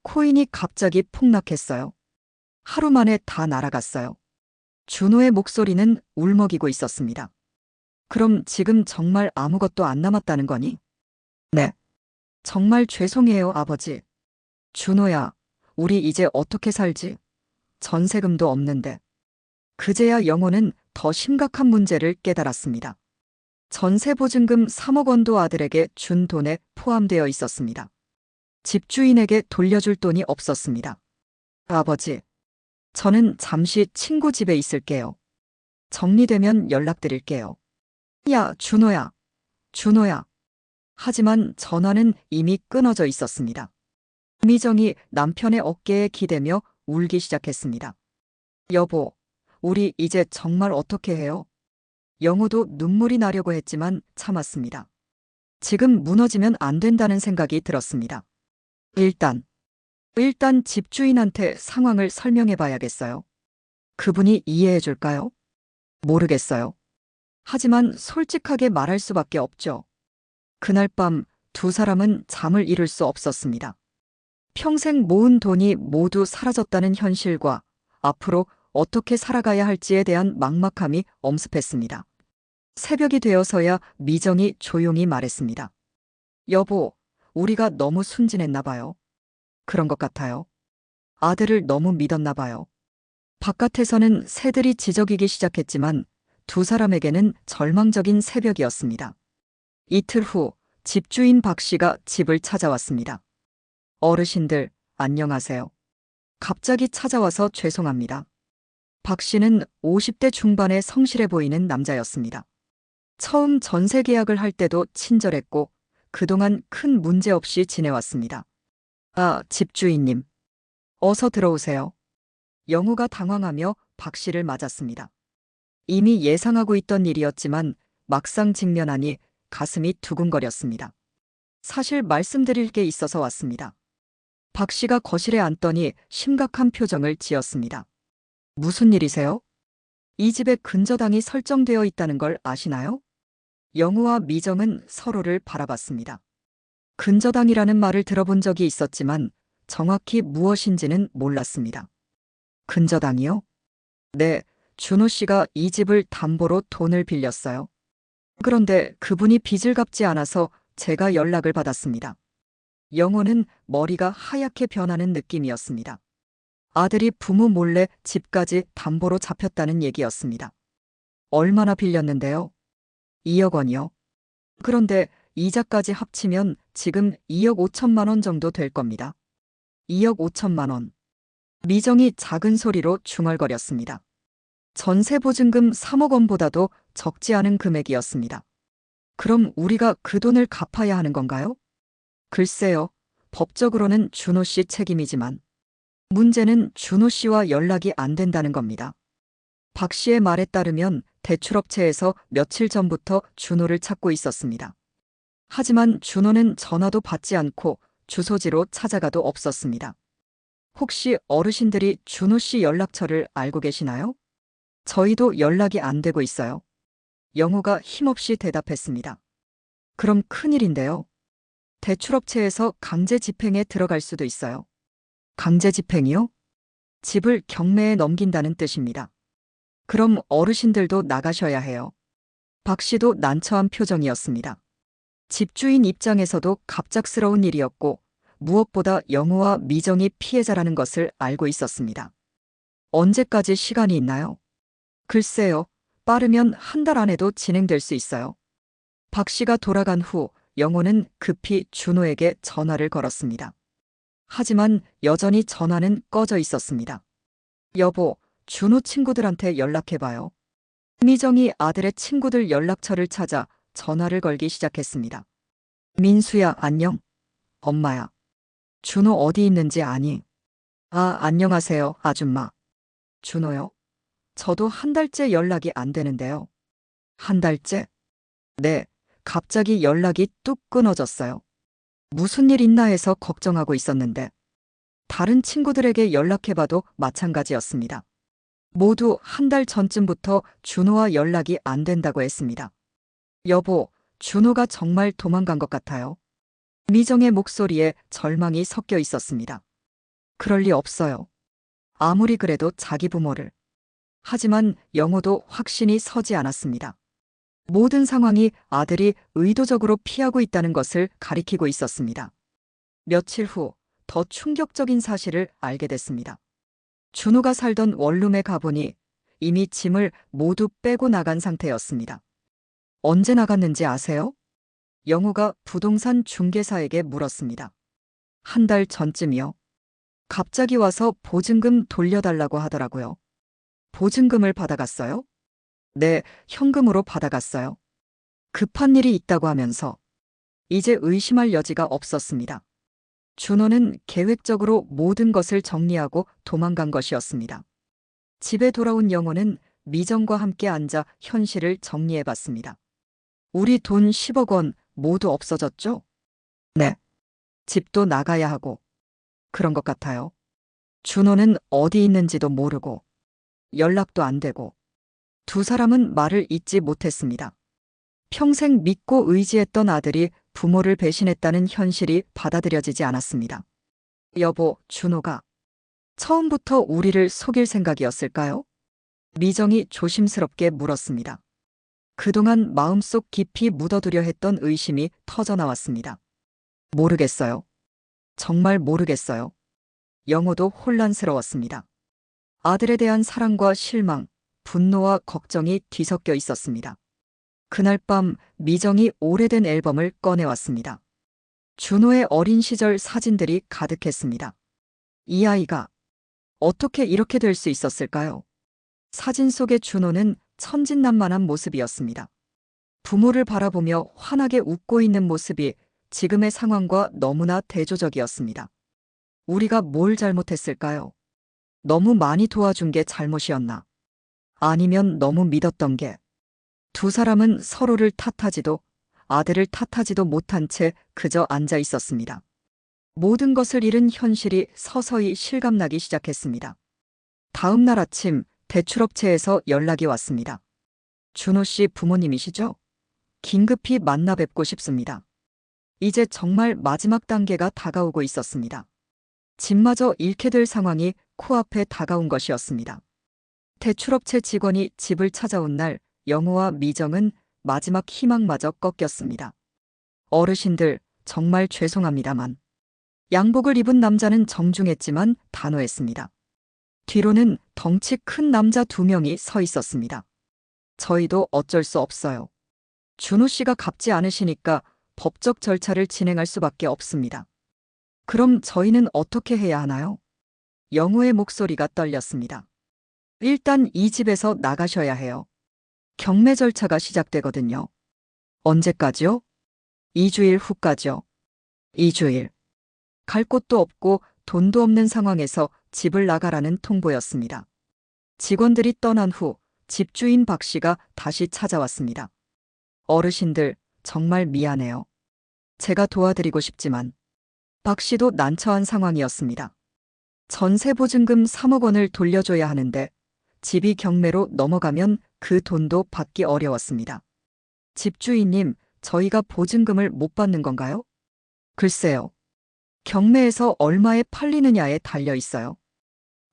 코인이 갑자기 폭락했어요. 하루 만에 다 날아갔어요. 준호의 목소리는 울먹이고 있었습니다. 그럼 지금 정말 아무것도 안 남았다는 거니? 네. 정말 죄송해요, 아버지. 준호야, 우리 이제 어떻게 살지? 전세금도 없는데. 그제야 영호는 더 심각한 문제를 깨달았습니다. 전세보증금 3억 원도 아들에게 준 돈에 포함되어 있었습니다. 집주인에게 돌려줄 돈이 없었습니다. 아버지, 저는 잠시 친구 집에 있을게요. 정리되면 연락드릴게요. 야, 준호야. 준호야. 하지만 전화는 이미 끊어져 있었습니다. 미정이 남편의 어깨에 기대며 울기 시작했습니다. 여보, 우리 이제 정말 어떻게 해요? 영호도 눈물이 나려고 했지만 참았습니다. 지금 무너지면 안 된다는 생각이 들었습니다. 일단 집주인한테 상황을 설명해 봐야겠어요. 그분이 이해해 줄까요? 모르겠어요. 하지만 솔직하게 말할 수밖에 없죠. 그날 밤 두 사람은 잠을 이룰 수 없었습니다. 평생 모은 돈이 모두 사라졌다는 현실과 앞으로 어떻게 살아가야 할지에 대한 막막함이 엄습했습니다. 새벽이 되어서야 미정이 조용히 말했습니다. 여보, 우리가 너무 순진했나 봐요. 그런 것 같아요. 아들을 너무 믿었나 봐요. 바깥에서는 새들이 지저귀기 시작했지만 두 사람에게는 절망적인 새벽이었습니다. 이틀 후 집주인 박 씨가 집을 찾아왔습니다. 어르신들, 안녕하세요. 갑자기 찾아와서 죄송합니다. 박 씨는 50대 중반의 성실해 보이는 남자였습니다. 처음 전세 계약을 할 때도 친절했고 그동안 큰 문제 없이 지내왔습니다. 아, 집주인님. 어서 들어오세요. 영우가 당황하며 박 씨를 맞았습니다. 이미 예상하고 있던 일이었지만 막상 직면하니 가슴이 두근거렸습니다. 사실 말씀드릴 게 있어서 왔습니다. 박 씨가 거실에 앉더니 심각한 표정을 지었습니다. 무슨 일이세요? 이 집에 근저당이 설정되어 있다는 걸 아시나요? 영우와 미정은 서로를 바라봤습니다. 근저당이라는 말을 들어본 적이 있었지만 정확히 무엇인지는 몰랐습니다. 근저당이요? 네, 준호 씨가 이 집을 담보로 돈을 빌렸어요. 그런데 그분이 빚을 갚지 않아서 제가 연락을 받았습니다. 영호는 머리가 하얗게 변하는 느낌이었습니다. 아들이 부모 몰래 집까지 담보로 잡혔다는 얘기였습니다. 얼마나 빌렸는데요? 2억 원이요. 그런데 이자까지 합치면 지금 2억 5천만 원 정도 될 겁니다. 2억 5천만 원. 미정이 작은 소리로 중얼거렸습니다. 전세 보증금 3억 원보다도 적지 않은 금액이었습니다. 그럼 우리가 그 돈을 갚아야 하는 건가요? 글쎄요. 법적으로는 준호 씨 책임이지만 문제는 준호 씨와 연락이 안 된다는 겁니다. 박 씨의 말에 따르면 대출업체에서 며칠 전부터 준호를 찾고 있었습니다. 하지만 준호는 전화도 받지 않고 주소지로 찾아가도 없었습니다. 혹시 어르신들이 준호 씨 연락처를 알고 계시나요? 저희도 연락이 안 되고 있어요. 영호가 힘없이 대답했습니다. 그럼 큰일인데요. 대출업체에서 강제 집행에 들어갈 수도 있어요. 강제 집행이요? 집을 경매에 넘긴다는 뜻입니다. 그럼 어르신들도 나가셔야 해요. 박 씨도 난처한 표정이었습니다. 집주인 입장에서도 갑작스러운 일이었고 무엇보다 영호와 미정이 피해자라는 것을 알고 있었습니다. 언제까지 시간이 있나요? 글쎄요. 빠르면 한 달 안에도 진행될 수 있어요. 박 씨가 돌아간 후 영호는 급히 준호에게 전화를 걸었습니다. 하지만 여전히 전화는 꺼져 있었습니다. 여보, 준호 친구들한테 연락해봐요. 미정이 아들의 친구들 연락처를 찾아 전화를 걸기 시작했습니다. 민수야, 안녕? 엄마야. 준호 어디 있는지 아니? 아, 안녕하세요, 아줌마. 준호요? 저도 한 달째 연락이 안 되는데요. 한 달째? 네, 갑자기 연락이 뚝 끊어졌어요. 무슨 일 있나 해서 걱정하고 있었는데 다른 친구들에게 연락해봐도 마찬가지였습니다. 모두 한 달 전쯤부터 준호와 연락이 안 된다고 했습니다. 여보, 준호가 정말 도망간 것 같아요. 미정의 목소리에 절망이 섞여 있었습니다. 그럴 리 없어요. 아무리 그래도 자기 부모를. 하지만 영호도 확신이 서지 않았습니다. 모든 상황이 아들이 의도적으로 피하고 있다는 것을 가리키고 있었습니다. 며칠 후 더 충격적인 사실을 알게 됐습니다. 준호가 살던 원룸에 가보니 이미 짐을 모두 빼고 나간 상태였습니다. 언제 나갔는지 아세요? 영호가 부동산 중개사에게 물었습니다. 한 달 전쯤이요. 갑자기 와서 보증금 돌려달라고 하더라고요. 보증금을 받아갔어요? 네, 현금으로 받아갔어요. 급한 일이 있다고 하면서 이제 의심할 여지가 없었습니다. 준호는 계획적으로 모든 것을 정리하고 도망간 것이었습니다. 집에 돌아온 영호는 미정과 함께 앉아 현실을 정리해봤습니다. 우리 돈 10억 원 모두 없어졌죠? 네. 집도 나가야 하고 그런 것 같아요. 준호는 어디 있는지도 모르고 연락도 안 되고 두 사람은 말을 잇지 못했습니다. 평생 믿고 의지했던 아들이 부모를 배신했다는 현실이 받아들여지지 않았습니다. 여보, 준호가 처음부터 우리를 속일 생각이었을까요? 미정이 조심스럽게 물었습니다. 그동안 마음속 깊이 묻어두려 했던 의심이 터져나왔습니다. 모르겠어요. 정말 모르겠어요. 영호도 혼란스러웠습니다. 아들에 대한 사랑과 실망, 분노와 걱정이 뒤섞여 있었습니다. 그날 밤 미정이 오래된 앨범을 꺼내왔습니다. 준호의 어린 시절 사진들이 가득했습니다. 이 아이가 어떻게 이렇게 될 수 있었을까요? 사진 속의 준호는 천진난만한 모습이었습니다. 부모를 바라보며 환하게 웃고 있는 모습이 지금의 상황과 너무나 대조적이었습니다. 우리가 뭘 잘못했을까요? 너무 많이 도와준 게 잘못이었나? 아니면 너무 믿었던 게? 두 사람은 서로를 탓하지도 아들을 탓하지도 못한 채 그저 앉아 있었습니다. 모든 것을 잃은 현실이 서서히 실감나기 시작했습니다. 다음 날 아침 대출업체에서 연락이 왔습니다. 준호 씨 부모님이시죠? 긴급히 만나 뵙고 싶습니다. 이제 정말 마지막 단계가 다가오고 있었습니다. 집마저 잃게 될 상황이 코앞에 다가온 것이었습니다. 대출업체 직원이 집을 찾아온 날 영호와 미정은 마지막 희망마저 꺾였습니다. 어르신들, 정말 죄송합니다만. 양복을 입은 남자는 정중했지만 단호했습니다. 뒤로는 덩치 큰 남자 2명이 서 있었습니다. 저희도 어쩔 수 없어요. 준호 씨가 갚지 않으시니까 법적 절차를 진행할 수밖에 없습니다. 그럼 저희는 어떻게 해야 하나요? 영호의 목소리가 떨렸습니다. 일단 이 집에서 나가셔야 해요. 경매 절차가 시작되거든요. 언제까지요? 2주일 후까지요. 2주일. 갈 곳도 없고 돈도 없는 상황에서 집을 나가라는 통보였습니다. 직원들이 떠난 후 집주인 박 씨가 다시 찾아왔습니다. 어르신들, 정말 미안해요. 제가 도와드리고 싶지만. 박 씨도 난처한 상황이었습니다. 전세 보증금 3억 원을 돌려줘야 하는데 집이 경매로 넘어가면 그 돈도 받기 어려웠습니다. 집주인님, 저희가 보증금을 못 받는 건가요? 글쎄요. 경매에서 얼마에 팔리느냐에 달려 있어요.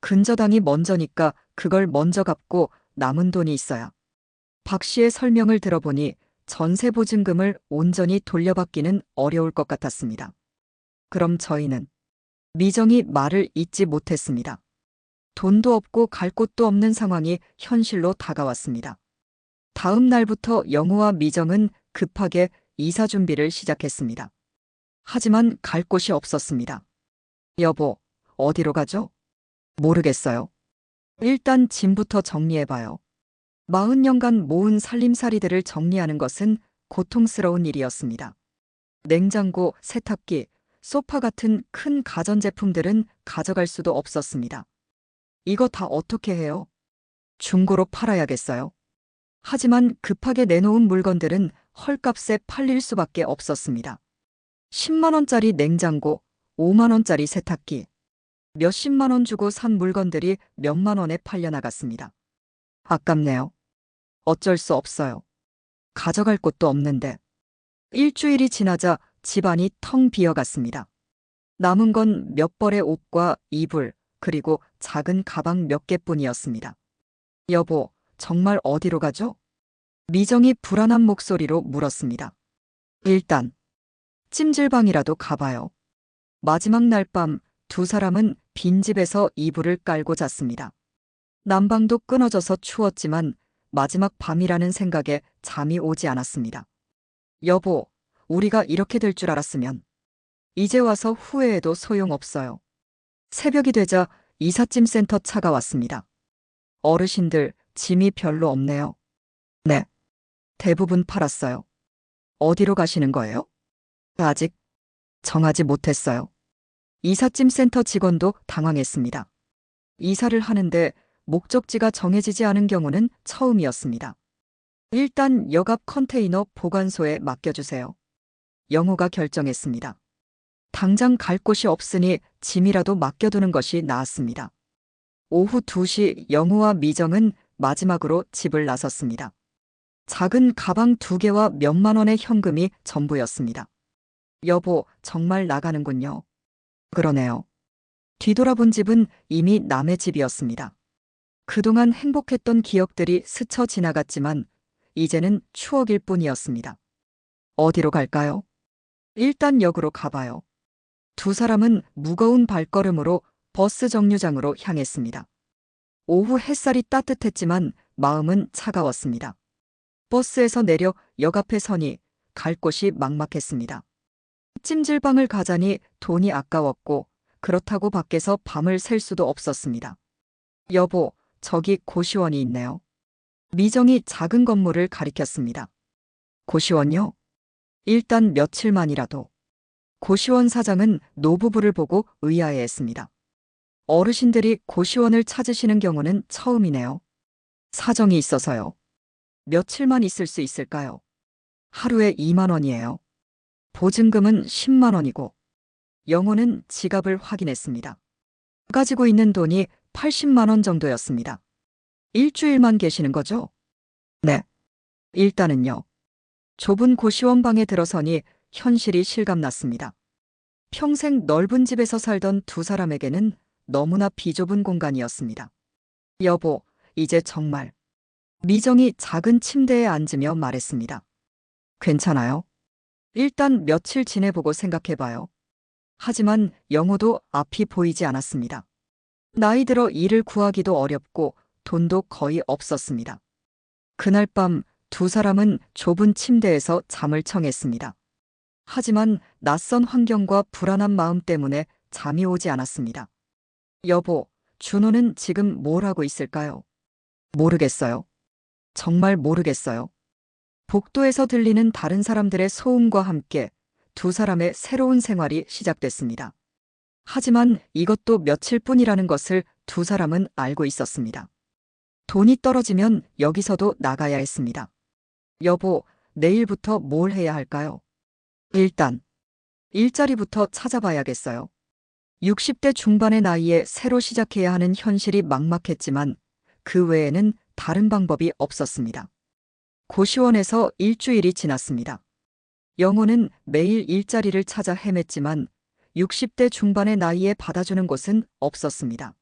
근저당이 먼저니까 그걸 먼저 갚고 남은 돈이 있어야. 박 씨의 설명을 들어보니 전세 보증금을 온전히 돌려받기는 어려울 것 같았습니다. 그럼 저희는 미정이 말을 잇지 못했습니다. 돈도 없고 갈 곳도 없는 상황이 현실로 다가왔습니다. 다음 날부터 영호와 미정은 급하게 이사 준비를 시작했습니다. 하지만 갈 곳이 없었습니다. 여보, 어디로 가죠? 모르겠어요. 일단 짐부터 정리해봐요. 40년간 모은 살림살이들을 정리하는 것은 고통스러운 일이었습니다. 냉장고, 세탁기, 소파 같은 큰 가전제품들은 가져갈 수도 없었습니다. 이거 다 어떻게 해요? 중고로 팔아야겠어요. 하지만 급하게 내놓은 물건들은 헐값에 팔릴 수밖에 없었습니다. 10만 원짜리 냉장고, 5만 원짜리 세탁기. 몇십만 원 주고 산 물건들이 몇만 원에 팔려나갔습니다. 아깝네요. 어쩔 수 없어요. 가져갈 곳도 없는데. 일주일이 지나자 집안이 텅 비어갔습니다. 남은 건 몇 벌의 옷과 이불, 그리고 작은 가방 몇 개뿐이었습니다. 여보, 정말 어디로 가죠? 미정이 불안한 목소리로 물었습니다. 일단 찜질방이라도 가봐요. 마지막 날 밤 두 사람은 빈집에서 이불을 깔고 잤습니다. 난방도 끊어져서 추웠지만 마지막 밤이라는 생각에 잠이 오지 않았습니다. 여보, 우리가 이렇게 될 줄 알았으면 이제 와서 후회해도 소용없어요. 새벽이 되자 이삿짐센터 차가 왔습니다. 어르신들, 짐이 별로 없네요. 네. 대부분 팔았어요. 어디로 가시는 거예요? 아직 정하지 못했어요. 이삿짐센터 직원도 당황했습니다. 이사를 하는데 목적지가 정해지지 않은 경우는 처음이었습니다. 일단 여갑 컨테이너 보관소에 맡겨주세요. 영호가 결정했습니다. 당장 갈 곳이 없으니 짐이라도 맡겨두는 것이 나았습니다. 오후 2시 영호와 미정은 마지막으로 집을 나섰습니다. 작은 가방 2개와 몇만 원의 현금이 전부였습니다. 여보, 정말 나가는군요. 그러네요. 뒤돌아본 집은 이미 남의 집이었습니다. 그동안 행복했던 기억들이 스쳐 지나갔지만 이제는 추억일 뿐이었습니다. 어디로 갈까요? 일단 역으로 가봐요. 두 사람은 무거운 발걸음으로 버스 정류장으로 향했습니다. 오후 햇살이 따뜻했지만 마음은 차가웠습니다. 버스에서 내려 역 앞에 서니 갈 곳이 막막했습니다. 찜질방을 가자니 돈이 아까웠고 그렇다고 밖에서 밤을 샐 수도 없었습니다. 여보, 저기 고시원이 있네요. 미정이 작은 건물을 가리켰습니다. 고시원요? 일단 며칠만이라도. 고시원 사장은 노부부를 보고 의아해했습니다. 어르신들이 고시원을 찾으시는 경우는 처음이네요. 사정이 있어서요. 며칠만 있을 수 있을까요? 하루에 2만 원이에요. 보증금은 10만 원이고, 영호는 지갑을 확인했습니다. 가지고 있는 돈이 80만 원 정도였습니다. 일주일만 계시는 거죠? 네. 일단은요. 좁은 고시원 방에 들어서니 현실이 실감났습니다. 평생 넓은 집에서 살던 두 사람에게는 너무나 비좁은 공간이었습니다. 여보, 이제 정말. 미정이 작은 침대에 앉으며 말했습니다. 괜찮아요? 일단 며칠 지내보고 생각해봐요. 하지만 영호도 앞이 보이지 않았습니다. 나이 들어 일을 구하기도 어렵고 돈도 거의 없었습니다. 그날 밤 두 사람은 좁은 침대에서 잠을 청했습니다. 하지만 낯선 환경과 불안한 마음 때문에 잠이 오지 않았습니다. 여보, 준호는 지금 뭘 하고 있을까요? 모르겠어요. 정말 모르겠어요. 복도에서 들리는 다른 사람들의 소음과 함께 두 사람의 새로운 생활이 시작됐습니다. 하지만 이것도 며칠뿐이라는 것을 두 사람은 알고 있었습니다. 돈이 떨어지면 여기서도 나가야 했습니다. 여보, 내일부터 뭘 해야 할까요? 일단, 일자리부터 찾아봐야겠어요. 60대 중반의 나이에 새로 시작해야 하는 현실이 막막했지만 그 외에는 다른 방법이 없었습니다. 고시원에서 일주일이 지났습니다. 영호는 매일 일자리를 찾아 헤맸지만 60대 중반의 나이에 받아주는 곳은 없었습니다.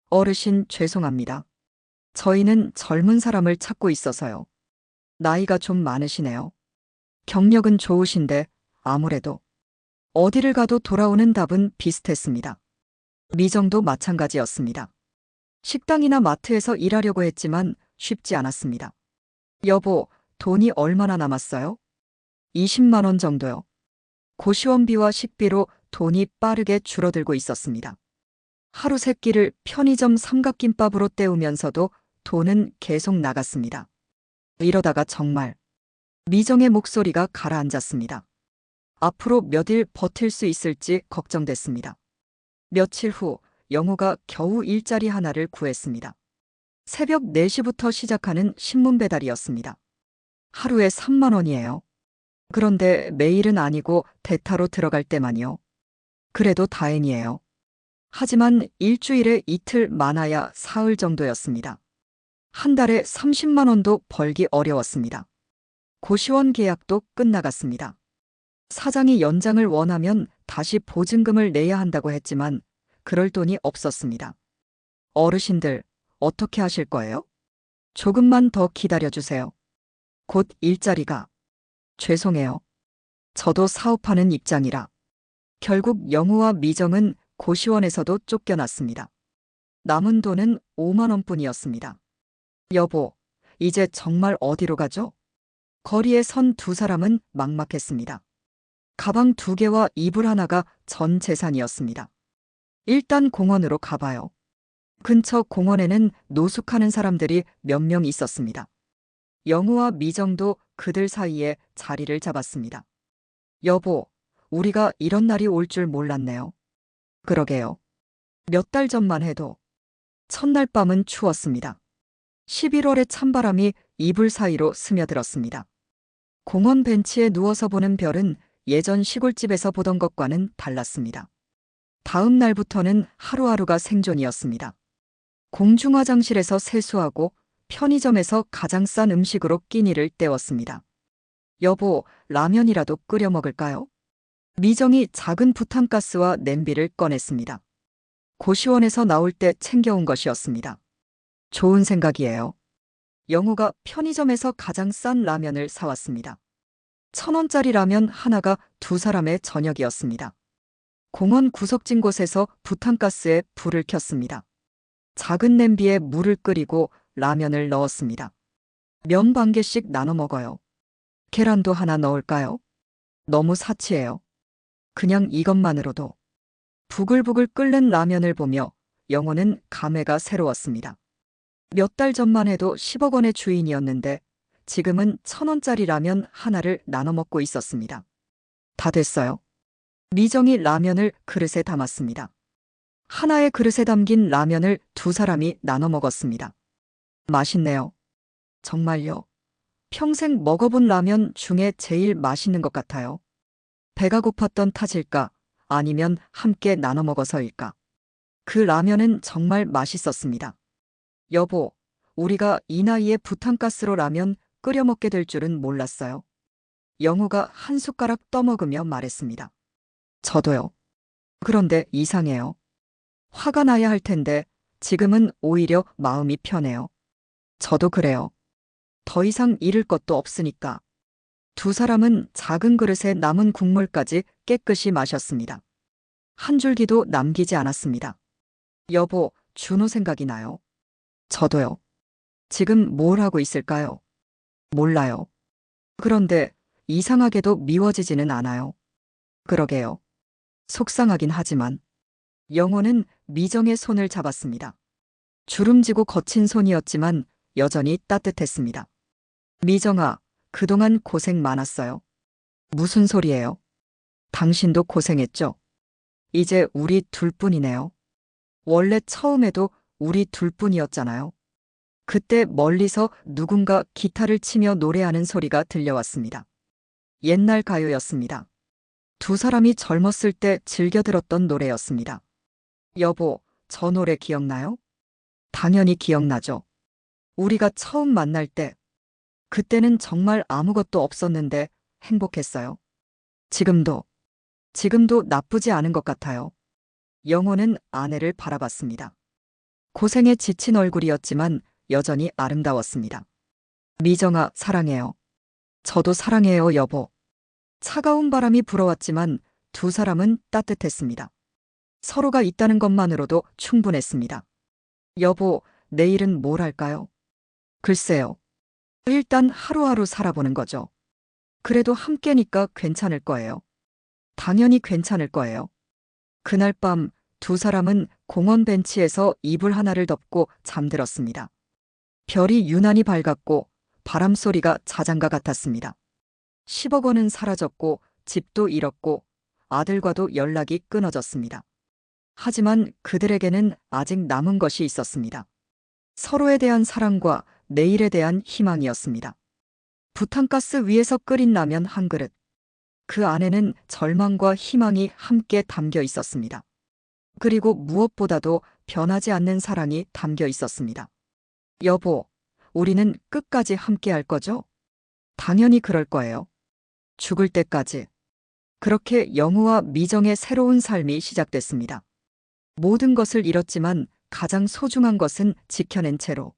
어르신 죄송합니다. 저희는 젊은 사람을 찾고 있어서요. 나이가 좀 많으시네요. 경력은 좋으신데 아무래도 어디를 가도 돌아오는 답은 비슷했습니다. 미정도 마찬가지였습니다. 식당이나 마트에서 일하려고 했지만 쉽지 않았습니다. 여보, 돈이 얼마나 남았어요? 20만 원 정도요. 고시원비와 식비로 돈이 빠르게 줄어들고 있었습니다. 하루 세 끼를 편의점 삼각김밥으로 때우면서도 돈은 계속 나갔습니다. 이러다가 정말 미정의 목소리가 가라앉았습니다. 앞으로 몇 일 버틸 수 있을지 걱정됐습니다. 며칠 후 영호가 겨우 일자리 하나를 구했습니다. 새벽 4시부터 시작하는 신문 배달이었습니다. 하루에 3만 원이에요. 그런데 매일은 아니고 대타로 들어갈 때만요. 그래도 다행이에요. 하지만 일주일에 이틀 많아야 사흘 정도였습니다. 한 달에 30만 원도 벌기 어려웠습니다. 고시원 계약도 끝나갔습니다. 사장이 연장을 원하면 다시 보증금을 내야 한다고 했지만 그럴 돈이 없었습니다. 어르신들, 어떻게 하실 거예요? 조금만 더 기다려주세요. 곧 일자리가. 죄송해요. 저도 사업하는 입장이라. 결국 영우와 미정은 고시원에서도 쫓겨났습니다. 남은 돈은 5만 원뿐이었습니다. 여보, 이제 정말 어디로 가죠? 거리에 선 두 사람은 막막했습니다. 가방 2개와 이불 하나가 전 재산이었습니다. 일단 공원으로 가봐요. 근처 공원에는 노숙하는 사람들이 몇 명 있었습니다. 영우와 미정도 그들 사이에 자리를 잡았습니다. 여보, 우리가 이런 날이 올 줄 몰랐네요. 그러게요. 몇 달 전만 해도 첫날 밤은 추웠습니다. 11월의 찬바람이 이불 사이로 스며들었습니다. 공원 벤치에 누워서 보는 별은 예전 시골집에서 보던 것과는 달랐습니다. 다음 날부터는 하루하루가 생존이었습니다. 공중화장실에서 세수하고 편의점에서 가장 싼 음식으로 끼니를 때웠습니다. 여보, 라면이라도 끓여 먹을까요? 미정이 작은 부탄가스와 냄비를 꺼냈습니다. 고시원에서 나올 때 챙겨온 것이었습니다. 좋은 생각이에요. 영우가 편의점에서 가장 싼 라면을 사왔습니다. 1,000원짜리 라면 하나가 두 사람의 저녁이었습니다. 공원 구석진 곳에서 부탄가스에 불을 켰습니다. 작은 냄비에 물을 끓이고 라면을 넣었습니다. 면 반 개씩 나눠 먹어요. 계란도 하나 넣을까요? 너무 사치해요. 그냥 이것만으로도. 부글부글 끓는 라면을 보며 영호는 감회가 새로웠습니다. 몇 달 전만 해도 10억 원의 주인이었는데 지금은 1,000원짜리 라면 하나를 나눠 먹고 있었습니다. 다 됐어요. 미정이 라면을 그릇에 담았습니다. 하나의 그릇에 담긴 라면을 두 사람이 나눠 먹었습니다. 맛있네요. 정말요. 평생 먹어본 라면 중에 제일 맛있는 것 같아요. 배가 고팠던 탓일까? 아니면 함께 나눠 먹어서일까? 그 라면은 정말 맛있었습니다. 여보, 우리가 이 나이에 부탄가스로 라면 끓여 먹게 될 줄은 몰랐어요. 영우가 한 숟가락 떠먹으며 말했습니다. 저도요. 그런데 이상해요. 화가 나야 할 텐데 지금은 오히려 마음이 편해요. 저도 그래요. 더 이상 잃을 것도 없으니까. 두 사람은 작은 그릇에 남은 국물까지 깨끗이 마셨습니다. 한 줄기도 남기지 않았습니다. 여보, 준호 생각이 나요. 저도요. 지금 뭘 하고 있을까요? 몰라요. 그런데 이상하게도 미워지지는 않아요. 그러게요. 속상하긴 하지만. 영호는 미정의 손을 잡았습니다. 주름지고 거친 손이었지만 여전히 따뜻했습니다. 미정아, 그동안 고생 많았어요. 무슨 소리예요? 당신도 고생했죠? 이제 우리 둘뿐이네요. 원래 처음에도 우리 둘뿐이었잖아요. 그때 멀리서 누군가 기타를 치며 노래하는 소리가 들려왔습니다. 옛날 가요였습니다. 두 사람이 젊었을 때 즐겨 들었던 노래였습니다. 여보, 저 노래 기억나요? 당연히 기억나죠. 우리가 처음 만날 때, 그때는 정말 아무것도 없었는데 행복했어요. 지금도 나쁘지 않은 것 같아요. 영호는 아내를 바라봤습니다. 고생에 지친 얼굴이었지만 여전히 아름다웠습니다. 미정아, 사랑해요. 저도 사랑해요, 여보. 차가운 바람이 불어왔지만 두 사람은 따뜻했습니다. 서로가 있다는 것만으로도 충분했습니다. 여보, 내일은 뭘 할까요? 글쎄요. 일단 하루하루 살아보는 거죠. 그래도 함께니까 괜찮을 거예요. 당연히 괜찮을 거예요. 그날 밤 두 사람은 공원 벤치에서 이불 하나를 덮고 잠들었습니다. 별이 유난히 밝았고 바람 소리가 자장가 같았습니다. 10억 원은 사라졌고 집도 잃었고 아들과도 연락이 끊어졌습니다. 하지만 그들에게는 아직 남은 것이 있었습니다. 서로에 대한 사랑과 내일에 대한 희망이었습니다. 부탄가스 위에서 끓인 라면 한 그릇. 그 안에는 절망과 희망이 함께 담겨 있었습니다. 그리고 무엇보다도 변하지 않는 사랑이 담겨 있었습니다. 여보, 우리는 끝까지 함께 할 거죠? 당연히 그럴 거예요. 죽을 때까지. 그렇게 영우와 미정의 새로운 삶이 시작됐습니다. 모든 것을 잃었지만 가장 소중한 것은 지켜낸 채로